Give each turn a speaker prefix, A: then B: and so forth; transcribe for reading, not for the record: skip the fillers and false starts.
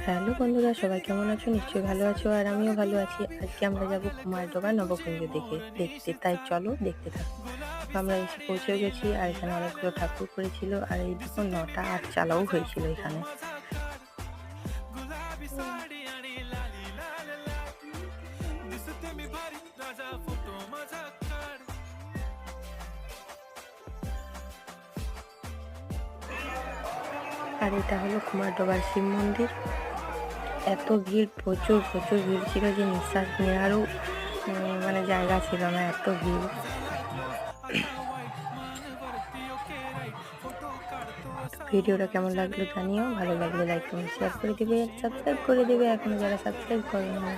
A: Hello বন্ধুরা, সবাই কেমন আছো? নিশ্চয়ই ভালো আছো, আর আমিও ভালো আছি। আজকে আমরা যাব কুমারডোবা নবকুঞ্জ দেখতে, তাই চলো দেখতে থাকো। তো আমরা এসে পৌঁছে গেছি, আর এখানে অনেকগুলো ঠাকুর করেছিল, আর এই দেখো 9টা আট চালাও হয়েছিল এখানে। আর এটা হলো কুমারডোবার শিব মন্দির। এত ভিড়, প্রচুর প্রচুর ভিড় ছিল যে নিঃশ্বাস নেওয়ারও মানে জায়গা ছিল না, এত ভিড়। ভিডিওটা কেমন লাগলো জানিও, ভালো লাগলে লাইক কমেন্ট শেয়ার করে দিবে, সাবস্ক্রাইব করে দিবে এখনো যারা সাবস্ক্রাইব করেনি।